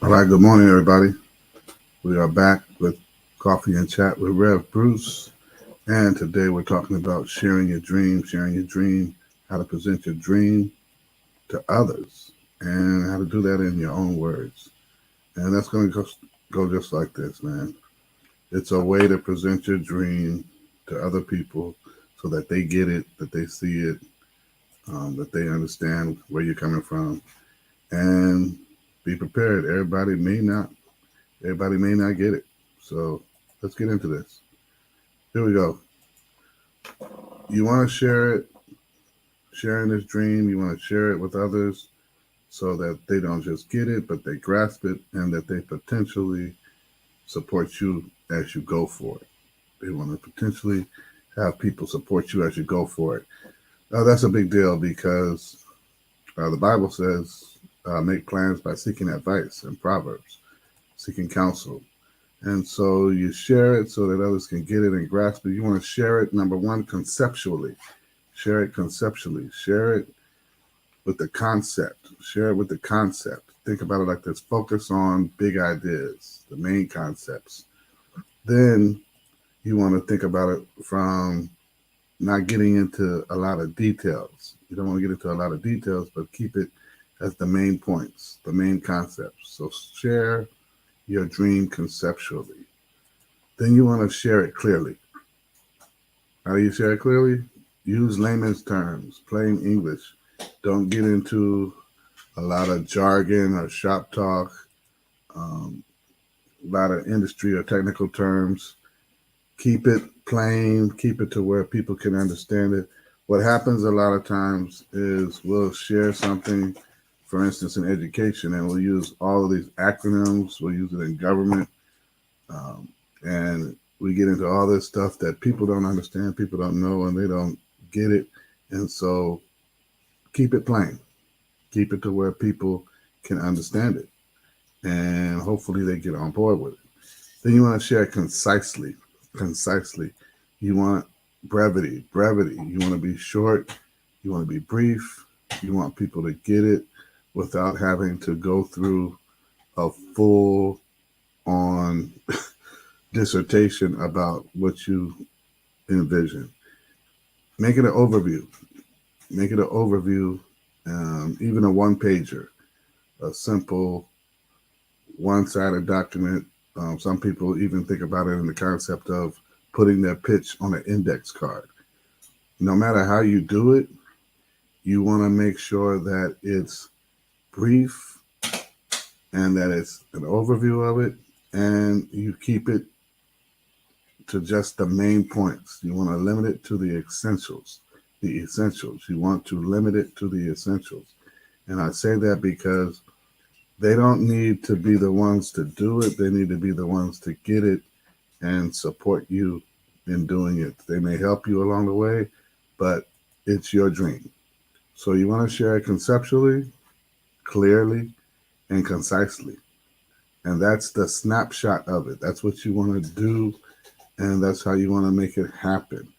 All right, good morning, everybody. We are back with Coffee and Chat with Rev Bruce. And today we're talking about sharing your dream, how to present your dream to others, and how to do that in your own words. And that's going to go just like this, man. It's a way to present your dream to other people so that they get it, that they see it, that they understand where you're coming from, and be prepared. Everybody may not get it. So let's get into this. Here we go. You want to share it, sharing this dream, you want to share it with others so that they don't just get it, but they grasp it and that they potentially support you as you go for it. They want to potentially have people support you as you go for it. That's a big deal because the Bible says make plans by seeking advice in Proverbs, seeking counsel. And so you share it so that others can get it and grasp it. You want to share it, number one, conceptually. Share it conceptually. Share it with the concept. Share it with the concept. Think about it like this. Focus on big ideas, the main concepts. Then you want to think about it from not getting into a lot of details. You don't want to get into a lot of details, but keep it as the main points, the main concepts. So share your dream conceptually. Then you want to share it clearly. How do you share it clearly? Use layman's terms, plain English. Don't get into a lot of jargon or shop talk, um, a lot of industry or technical terms. Keep it plain, keep it to where people can understand it. What happens a lot of times is we'll share something, for instance, in education, and we'll use all of these acronyms, we'll use it in government, and we get into all this stuff that people don't understand, people don't know, and they don't get it. And so keep it plain, keep it to where people can understand it, and hopefully they get on board with it. Then you want to share concisely. Concisely. You want brevity. Brevity. You want to be short. You want to be brief. You want people to get it without having to go through a full on dissertation about what you envision. Make it an overview. Make it an overview, even a one pager, a simple one sided document. Some people even think about it in the concept of putting their pitch on an index card. No matter how you do it, you want to make sure that it's brief and that it's an overview of it, and you keep it to just the main points. You want to limit it to the essentials. The essentials. You want to limit it to the essentials. And I say that because they don't need to be the ones to do it. They need to be the ones to get it and support you in doing it. They may help you along the way, but it's your dream. So you want to share it conceptually, clearly, and concisely. And that's the snapshot of it. That's what you want to do, and that's how you want to make it happen.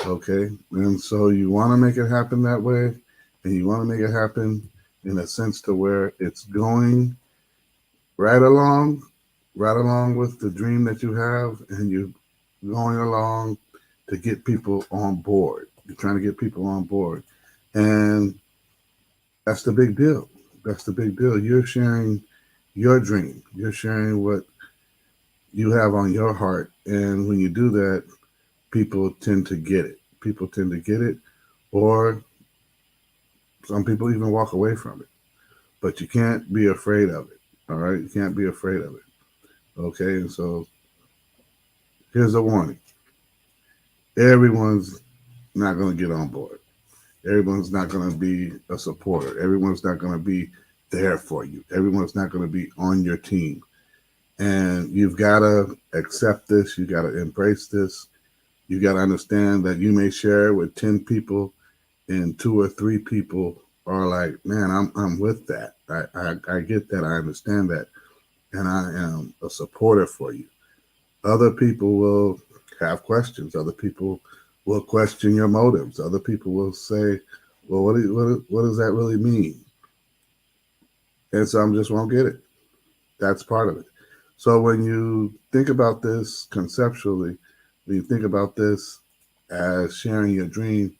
Okay? And so you want to make it happen that way, and you want to make it happen in a sense to where it's going right along, right along with the dream that you have, and you're going along to get people on board. You're trying to get people on board. And that's the big deal. That's the big deal. You're sharing your dream. You're sharing what you have on your heart. And when you do that, people tend to get it. People tend to get it, or some people even walk away from it. But you can't be afraid of it. All right? You can't be afraid of it. Okay? And so here's a warning. Everyone's not going to get on board. Everyone's not going to be a supporter. Everyone's not going to be there for you. Everyone's not going to be on your team. And you've got to accept this. You got to embrace this. You got to understand that you may share with 10 people and 2 or 3 people are like, man, I'm with that. I get that. I understand that. And I am a supporter for you. Other people will have questions. Other people will question your motives. Other people will say, well, what does that really mean? And some just won't get it. That's part of it. So when you think about this conceptually, when you think about this as sharing your dream,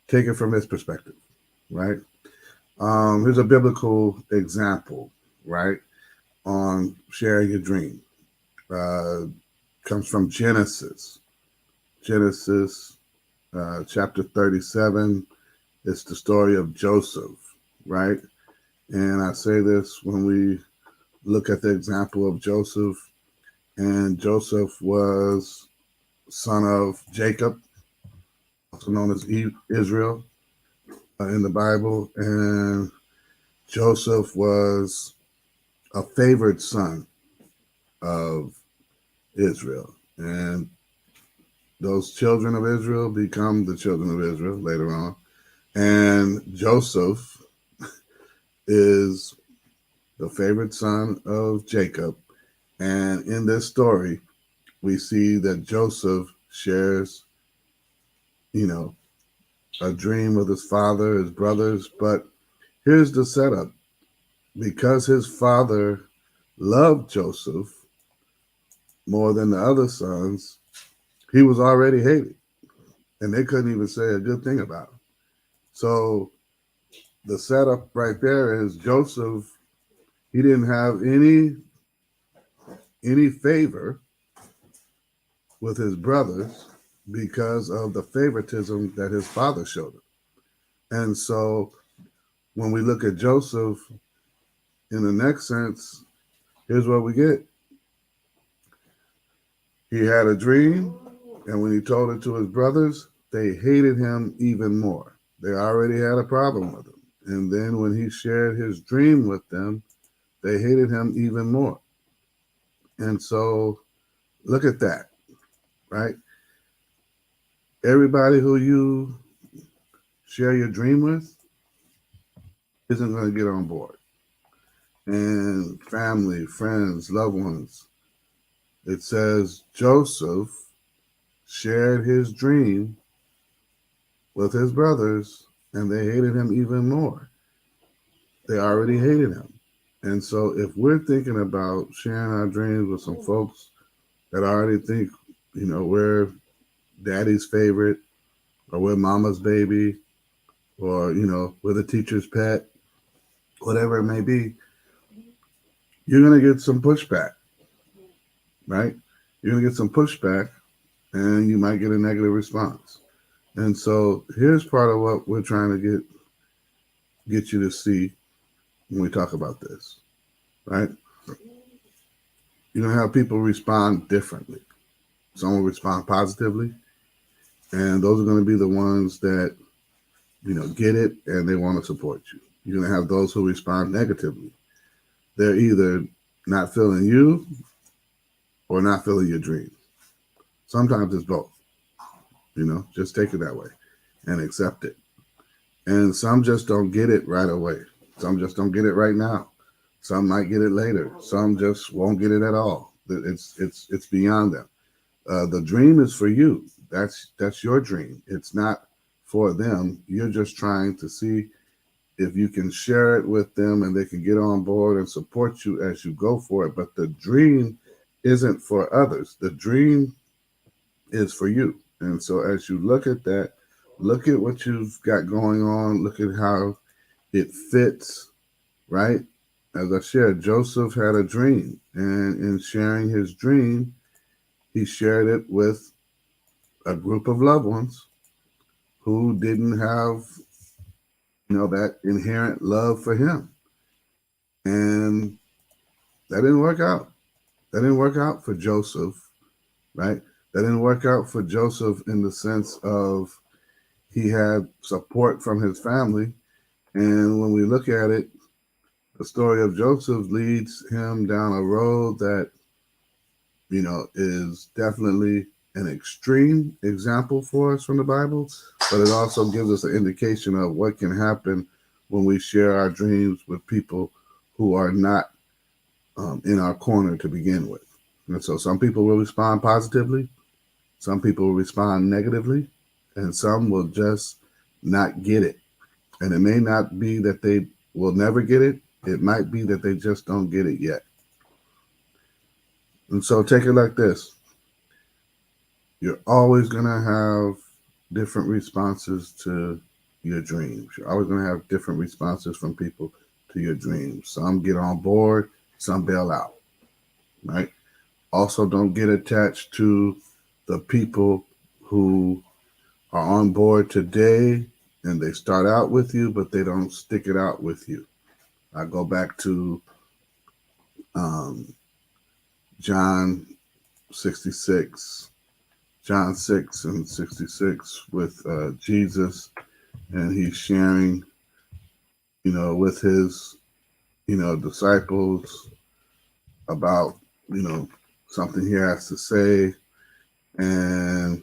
take it from his perspective, right? Here's a biblical example, right, on sharing your dream. Uh, Comes from Genesis. Genesis chapter 37. It's the story of Joseph, right? And I say this when we look at the example of Joseph, and Joseph was son of Jacob, also known as Israel in the Bible, and Joseph was a favored son of Israel, and those children of Israel become the children of Israel later on, and Joseph is the favorite son of Jacob, and in this story, we see that Joseph shares, you know, a dream with his father, his brothers. But here's the setup: because his father loved Joseph more than the other sons, he was already hated, and they couldn't even say a good thing about him. So the setup right there is Joseph. He didn't have any favor with his brothers because of the favoritism that his father showed him. And so when we look at Joseph in the next sense, here's what we get. He had a dream, and when he told it to his brothers, they hated him even more. They already had a problem with him. And then when he shared his dream with them, they hated him even more. And so look at that, right? Everybody who you share your dream with isn't going to get on board. And family, friends, loved ones. It says Joseph shared his dream with his brothers, and they hated him even more. They already hated him. And so if we're thinking about sharing our dreams with some folks that already think, we're daddy's favorite, or we're mama's baby, or, we're the teacher's pet, whatever it may be, you're going to get some pushback, right? You're going to get some pushback, and you might get a negative response. And so here's part of what we're trying to get you to see when we talk about this, right? You're going to have people respond differently. Some will respond positively, and those are going to be the ones that, get it and they want to support you. You're going to have those who respond negatively. They're either not feeling you or not feeling your dream. Sometimes it's both, just take it that way and accept it. And some just don't get it right away. Some just don't get it right now. Some might get it later. Some just won't get it at all. It's beyond them. The dream is for you. That's your dream. It's not for them. You're just trying to see if you can share it with them and they can get on board and support you as you go for it. But the dream isn't for others. The dream is for you. And so as you look at that, look at what you've got going on. Look at how it fits, right? As I shared, Joseph had a dream. And in sharing his dream, he shared it with a group of loved ones who didn't have, that inherent love for him. And that didn't work out. That didn't work out for Joseph, right? That didn't work out for Joseph in the sense of he had support from his family. And when we look at it, the story of Joseph leads him down a road that, is definitely an extreme example for us from the Bible, but it also gives us an indication of what can happen when we share our dreams with people who are not in our corner to begin with. And so some people will respond positively, some people will respond negatively, and some will just not get it. And it may not be that they will never get it. It might be that they just don't get it yet. And so take it like this. You're always going to have different responses to your dreams. You're always going to have different responses from people to your dreams. Some get on board, some bail out, right? Also, don't get attached to the people who are on board today and they start out with you, but they don't stick it out with you. I go back to um, John 66, John 6 and 66 with Jesus, and he's sharing, with his, disciples about, something he has to say. And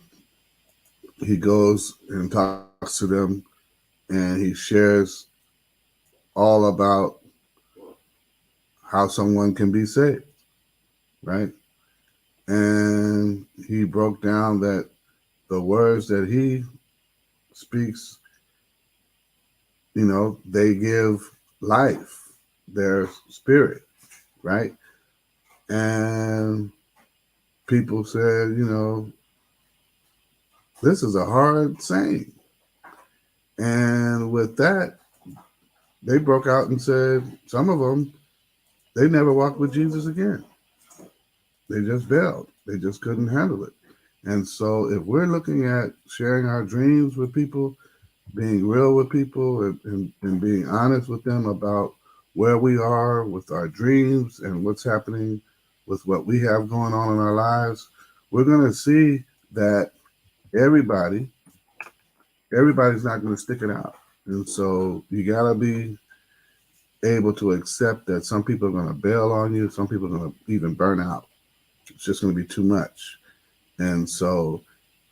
he goes and talks to them and he shares all about how someone can be saved, right? And he broke down that the words that he speaks, they give life, their spirit, right? And people said, this is a hard saying. And with that, they broke out and said, some of them, they never walked with Jesus again. They just bailed. They just couldn't handle it. And so if we're looking at sharing our dreams with people, being real with people and being honest with them about where we are with our dreams and what's happening with what we have going on in our lives, we're going to see that everybody's not going to stick it out. And so you got to be able to accept that some people are going to bail on you, some people are going to even burn out. It's just going to be too much. And so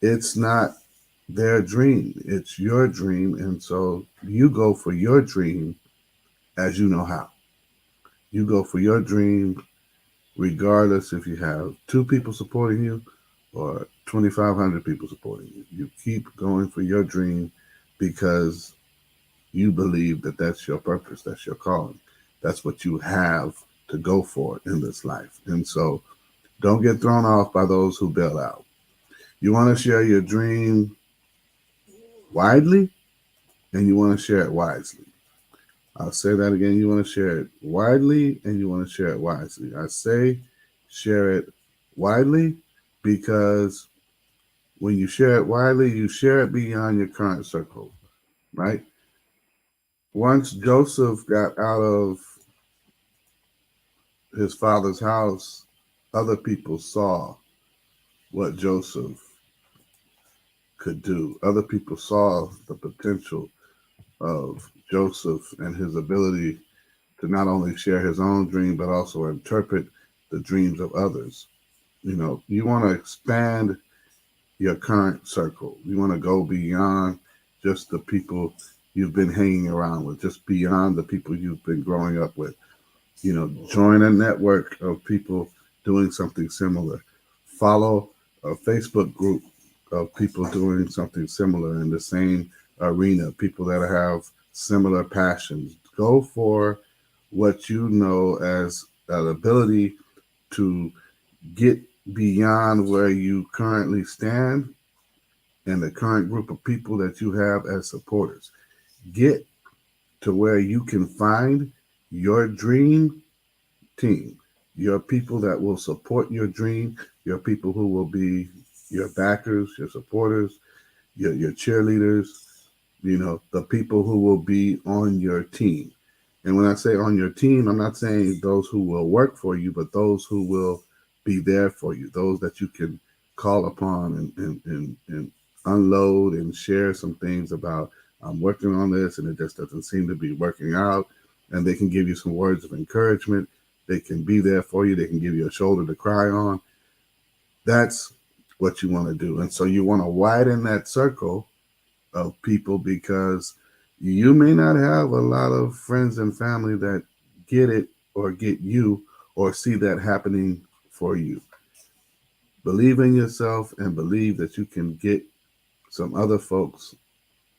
it's not their dream, it's your dream. And so you go for your dream as you know how. You go for your dream regardless if you have two people supporting you or 2,500 people supporting you. You keep going for your dream because you believe that that's your purpose, that's your calling, that's what you have to go for in this life. And so don't get thrown off by those who bail out. You want to share your dream widely and you want to share it wisely. I'll say that again. You want to share it widely and you want to share it wisely. I say share it widely because when you share it widely, you share it beyond your current circle, right? Once Joseph got out of his father's house, other people saw what Joseph could do. Other people saw the potential of Joseph and his ability to not only share his own dream, but also interpret the dreams of others. You want to expand your current circle. You want to go beyond just the people you've been hanging around with, just beyond the people you've been growing up with. Join a network of people doing something similar. Follow a Facebook group of people doing something similar in the same arena, people that have similar passions. Go for what you know as an ability to get beyond where you currently stand and the current group of people that you have as supporters. Get to where you can find your dream team, your people that will support your dream, your people who will be your backers, your supporters, your cheerleaders, the people who will be on your team. And when I say on your team, I'm not saying those who will work for you, but those who will be there for you, those that you can call upon and unload and share some things about. I'm working on this and it just doesn't seem to be working out. And they can give you some words of encouragement. They can be there for you. They can give you a shoulder to cry on. That's what you want to do. And so you want to widen that circle of people because you may not have a lot of friends and family that get it or get you or see that happening for you. Believe in yourself and believe that you can get some other folks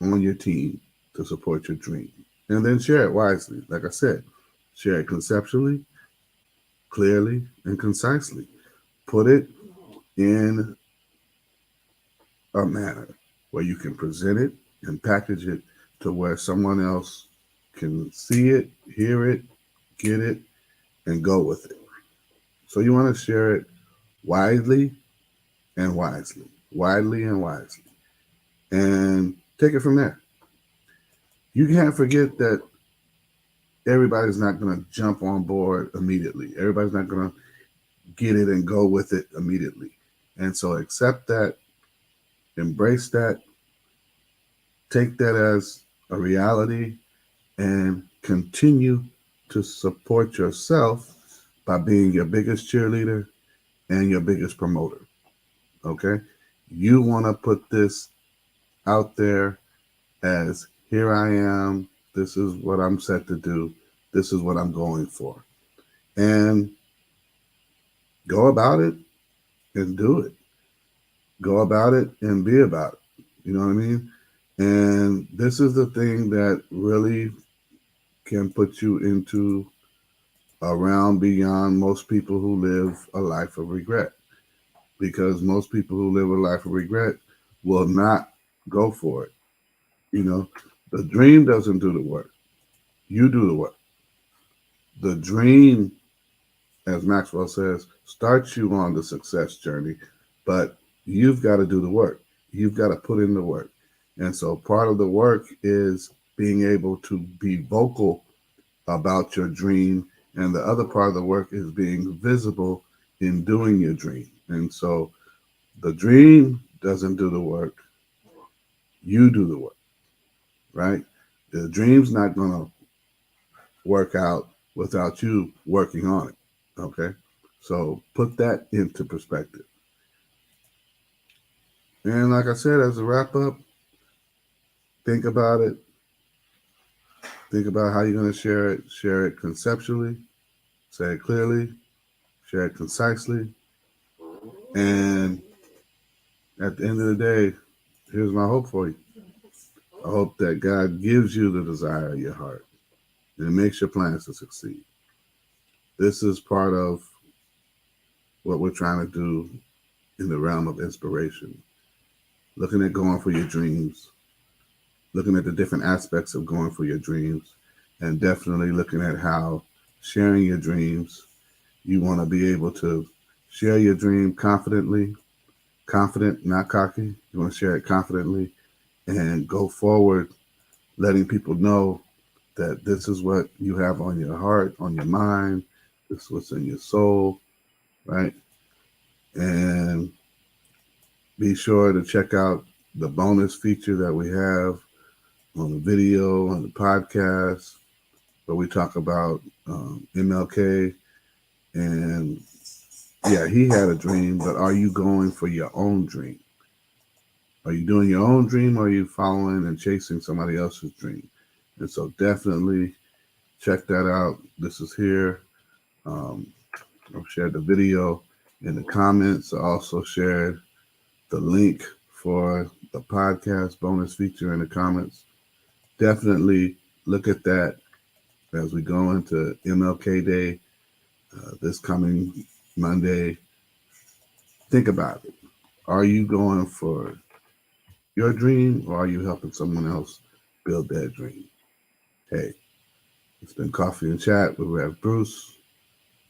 on your team to support your dream. And then share it wisely. Like I said, share it conceptually, clearly, and concisely. put it in a manner where you can present it and package it to where someone else can see it, hear it, get it, and go with it. So you want to share it widely and wisely, widely and wisely, and take it from there. You can't forget that everybody's not going to jump on board immediately. Everybody's not going to get it and go with it immediately. And so accept that, embrace that, take that as a reality, and continue to support yourself by being your biggest cheerleader and your biggest promoter. Okay? You want to put this out there as here I am, this is what I'm set to do, this is what I'm going for. And go about it and do it. Go about it and be about it. You know what I mean? And this is the thing that really can put you into a realm beyond most people who live a life of regret. Because most people who live a life of regret will not go for it. You know, the dream doesn't do the work. You do the work. The dream, as Maxwell says, starts you on the success journey, but you've got to do the work. You've got to put in the work. And so part of the work is being able to be vocal about your dream. And the other part of the work is being visible in doing your dream. And so the dream doesn't do the work. You do the work, right? The dream's not going to work out without you working on it. Okay. So put that into perspective. And like I said, as a wrap up, think about it. Think about how you're going to share it. Share it conceptually, say it clearly, share it concisely. And at the end of the day, here's my hope for you. I hope that God gives you the desire of your heart and makes your plans to succeed. This is part of what we're trying to do in the realm of inspiration. Looking at going for your dreams, looking at the different aspects of going for your dreams, and definitely looking at how sharing your dreams, you want to be able to share your dream confidently, confident, not cocky. You want to share it confidently and go forward, letting people know that this is what you have on your heart, on your mind, this is what's in your soul, right? And be sure to check out the bonus feature that we have on the video, on the podcast, where we talk about MLK. And yeah, he had a dream, but are you going for your own dream? Are you doing your own dream, or are you following and chasing somebody else's dream? And so definitely check that out. This is here. I've shared the video in the comments. I also shared the link for the podcast bonus feature in the comments. Definitely look at that as we go into MLK Day this coming Monday. Think about it. Are you going for your dream, or are you helping someone else build their dream? Hey, it's been Coffee and Chat with Rev Bruce.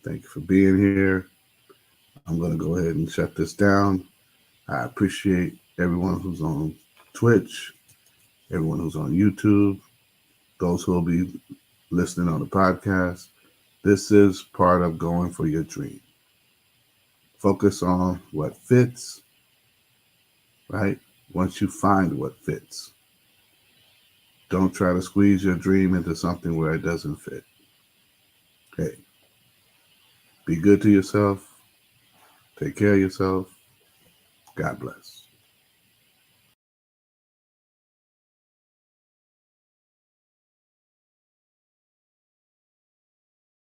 Thank you for being here. I'm going to go ahead and shut this down. I appreciate everyone who's on Twitch, everyone who's on YouTube, those who will be listening on the podcast. This is part of going for your dream. Focus on what fits, right? Once you find what fits, don't try to squeeze your dream into something where it doesn't fit. Hey, be good to yourself. Take care of yourself. God bless.